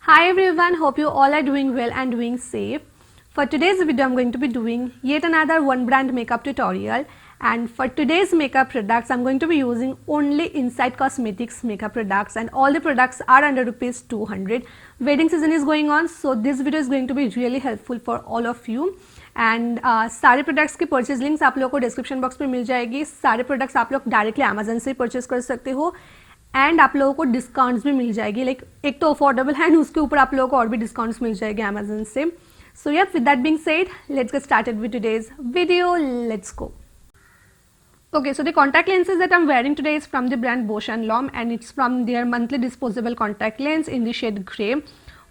Hi everyone, hope you all are doing well and doing safe. For today's video, I'm going to be doing yet another one brand makeup tutorial, and for today's makeup products, I'm going to be using only Inside Cosmetics makeup products, and all the products are under rupees 200. Wedding season is going on, so this video is going to be really helpful for all of you. And सारे products की purchase links आप लोगों को description box में मिल जाएगी. सारे products आप लोग डायरेक्टली अमेजन से परचेज कर सकते हो एंड आप लोगों को डिस्काउंट्स भी मिल जाएगी. लाइक एक तो अफोर्डेबल है एंड उसके ऊपर आप लोगों को और भी डिस्काउंट्स मिल जाएंगे अमेजन से. सो या with that being said, let's get started with today's video. Let's go. Okay, so the contact lenses that I'm wearing today is from the brand Bausch & Lomb, and it's from their monthly disposable contact lens in the shade grey,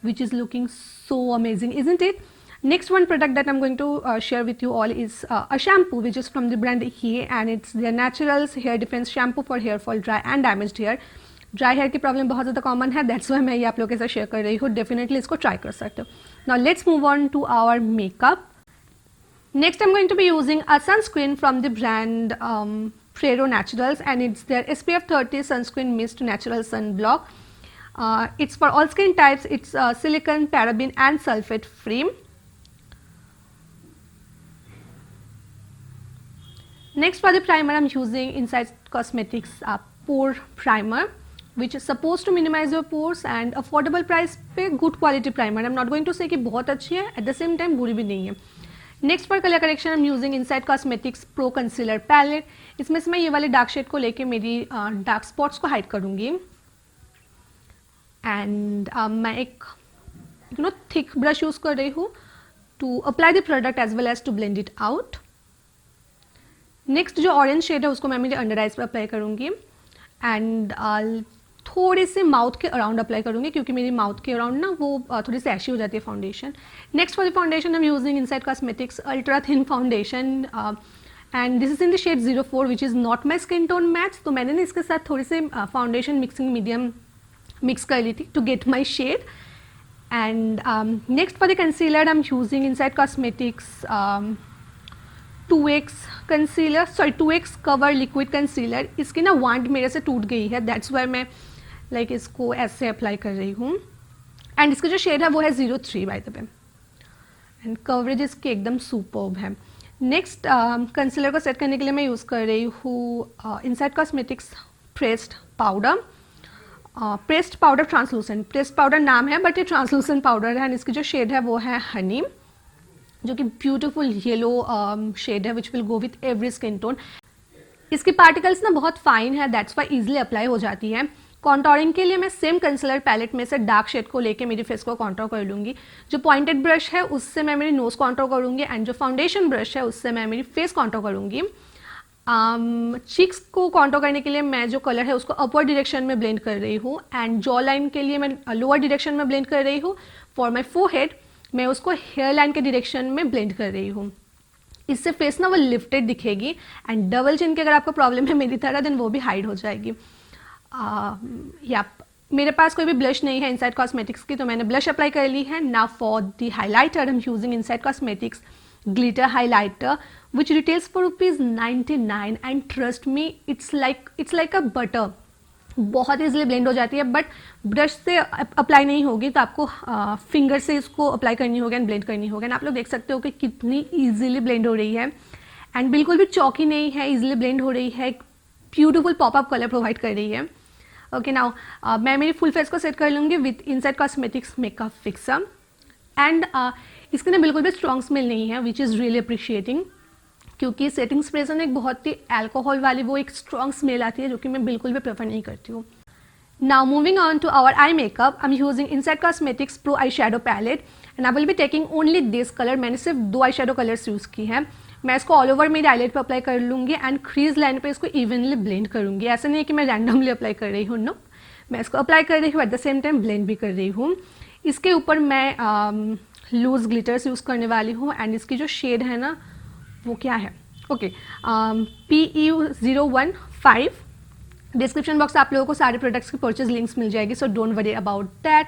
which is looking so amazing, isn't it? Next one product that I'm going to share with you all is a shampoo which is from the brand He, and it's their Naturals Hair Defense Shampoo for hair fall, dry and damaged hair. Dry hair की problem बहुत ज़्यादा common है, that's why मैं ये आप लोगों के साथ शेयर कर रही हूँ. डेफिनेटली इसको ट्राई कर सकते हो. Now let's move on to our makeup. Next, I'm going to be using a sunscreen from the brand Prero Naturals, and it's their SPF 30 Sunscreen Mist Natural Sunblock. It's for all skin types. It's silicone, paraben, and sulfate free. Next, for the primer, I'm using Inside Cosmetics Pore Primer, which is supposed to minimize your pores and affordable price पे good quality primer. I'm not going to say कि बहुत अच्छी है, at the same time बुरी भी नहीं है. Next for colour correction I'm using Inside Cosmetics Pro Concealer Palette. इसमें से मैं ये वाले डार्क शेड को लेके मेरी डार्क स्पॉट्स को हाइड करूँगी. एंड मैं एक थिक ब्रश यूज़ कर रही हूँ to apply the product as well as to blend it out. Next जो ऑरेंज शेड है उसको मैं मेरे अंडर आइज पर अप्लाई करूँगी एंड थोड़े से माउथ के अराउंड अप्लाई करूँगी क्योंकि मेरी माउथ के अराउंड ना वो थोड़ी सी ऐशी हो जाती है foundation. Next for the foundation I am using Inside Cosmetics ultra thin foundation and this is in the shade 04 which is not my skin tone match. तो मैंने ना इसके साथ थोड़ी से फाउंडेशन मिक्सिंग मीडियम मिक्स कर ली थी to get my shade. And next for the concealer I am using Inside Cosmetics 2x concealer, sorry 2x cover liquid concealer. इसकी ना वांड मेरे से टूट गई है, दैट्स वाई मैं लाइक इसको ऐसे अप्लाई कर रही हूँ. एंड इसका जो शेड है वो है 03 by the way, and coverage इसकी एकदम सुपर्ब है. नेक्स्ट कंसीलर को सेट करने के लिए मैं यूज़ कर रही हूँ Inside Cosmetics pressed powder. Pressed powder translucent, pressed powder नाम है बट ये ट्रांसलूसेंट पाउडर है. एंड इसकी जो शेड है वो है हनी, जो कि ब्यूटीफुल येलो शेड है which will go with every skin tone. इसकी पार्टिकल्स ना बहुत फाइन है, दैट्स वाई इजीली अप्लाई हो जाती है. कॉन्टोरिंग के लिए मैं सेम कंसीलर पैलेट में से डार्क शेड को लेके मेरी फेस को कॉन्टोर कर लूँगी. जो पॉइंटेड ब्रश है उससे मैं मेरी नोज कॉन्टोर करूँगी एंड जो फाउंडेशन ब्रश है उससे मैं मेरी फेस कॉन्टोर करूँगी. चीक्स को कॉन्टोर करने के लिए मैं जो कलर है उसको अपवर्ड डायरेक्शन में ब्लेंड कर रही हूँ एंड जॉ लाइन के लिए मैं लोअर डायरेक्शन में ब्लेंड कर रही हूँ. फॉर माई फोरहेड मैं उसको हेयर लाइन के डायरेक्शन में ब्लेंड कर रही हूँ. इससे फेस ना वो लिफ्टेड दिखेगी एंड डबल चिन की अगर आपको प्रॉब्लम है मेरी तरह देन वो भी हाइड हो जाएगी. या मेरे पास कोई भी ब्लश नहीं है Inside Cosmetics की, तो मैंने ब्लश अप्लाई कर ली है. Now for the highlighter I am using Inside Cosmetics glitter highlighter which retails for ₹99 and trust me it's like a butter. बहुत ईजिली ब्लेंड हो जाती है, बट ब्रश से अप्लाई नहीं होगी तो आपको फिंगर से इसको अप्लाई करनी होगी एंड ब्लेंड करनी होगी. एंड आप लोग देख सकते हो कि कितनी ईजिली ब्लेंड हो रही है एंड बिल्कुल भी चौकी नहीं है, ईजिली ब्लेंड हो रही है, ब्यूटीफुल पॉपअप कलर प्रोवाइड कर रही है. ओके, नाउ मैं मेरी फुल फेस को सेट कर लूँगी with Inside Cosmetics makeup fixer. And इसकी ना बिल्कुल भी स्ट्रॉन्ग स्मेल नहीं है विच इज़ रियली अप्रिशिएटिंग, क्योंकि सेटिंग स्प्रे से ना एक बहुत ही अल्कोहल वाली वो एक स्ट्रॉन्ग स्मेल आती है जो कि मैं बिल्कुल भी प्रेफर नहीं करती हूँ. Now moving on to our eye makeup I am using Inside Cosmetics pro eye shadow palette and I will be taking only this colour. मैंने सिर्फ 2 आई शेडो कलर्स यूज़ की हैं. मैं इसको ऑल ओवर मेरी आईलाइट पे अप्लाई कर लूँगी एंड क्रीज लाइन पे इसको इवनली ब्लेंड करूँगी. ऐसा नहीं है कि मैं रैंडमली अप्लाई कर रही हूँ, नो, मैं इसको अप्लाई कर रही हूँ at the same time blend भी कर रही हूँ. इसके ऊपर मैं लूज ग्लिटर्स यूज़ करने वाली हूँ एंड इसकी जो शेड है ना वो क्या है, ओके, PEU015. डिस्क्रिप्शन बॉक्स आप लोगों को सारे प्रोडक्ट्स की परचेज लिंक्स मिल जाएगी, so don't worry about that.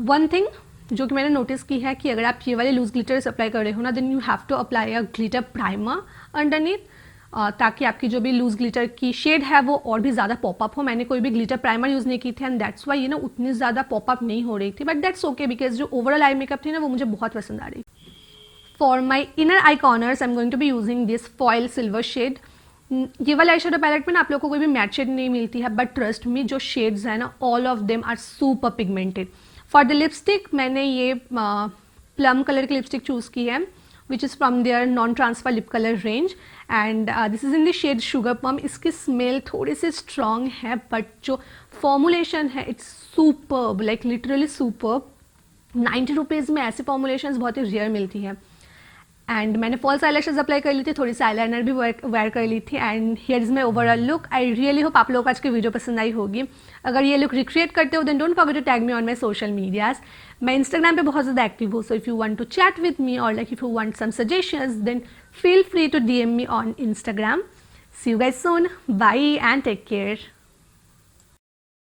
One thing जो कि मैंने नोटिस की है कि अगर आप ये वाले लूज ग्लिटर्स अप्लाई कर रहे हो ना then you have to apply a glitter primer underneath. ताकि आपकी जो भी लूज़ ग्लिटर की शेड है वो और भी ज़्यादा पॉपअप हो. मैंने कोई भी ग्लिटर प्राइमर यूज़ नहीं की थी एंड दैट्स वाई उतनी ज़्यादा पॉपअप नहीं हो रही थी, बट दैट्स ओके बिकॉज जो ओवरऑल आई मेकअप थी ना वो मुझे बहुत पसंद आ रही. For my inner eye corners I am going to be using this foil silver shade. ये वाला आई शेडो पैलेट में ना आप लोगों को कोई भी मैट शेड नहीं मिलती है, बट ट्रस्ट मी जो शेड्स है ना all of them are super pigmented. For the lipstick मैंने ये प्लम कलर की लिपस्टिक चूज़ की है which is from their non transfer lip colour range and this is in the shade sugar plum. इसकी smell थोड़ी सी strong है but जो फॉर्मुलेशन है it's superb, like literally superb. 90 rupees में ऐसी फॉर्मुलेशंस बहुत ही रेयर मिलती है. एंड मैंने फॉल्स आईलैशेस अप्लाई कर ली थी, थोड़ी सी आईलाइनर भी वेयर कर ली थी and here is my overall look. I really hope आप लोगों को आज की वीडियो पसंद आई होगी. अगर ये लुक रिक्रिएट करते हो then don't forget to tag me on my social medias. मैं इंस्टाग्राम पे बहुत ज़्यादा एक्टिव हूँ, so if you want to chat with me और like if you want some suggestions then feel free to DM me on Instagram. See you guys soon. Bye and take care.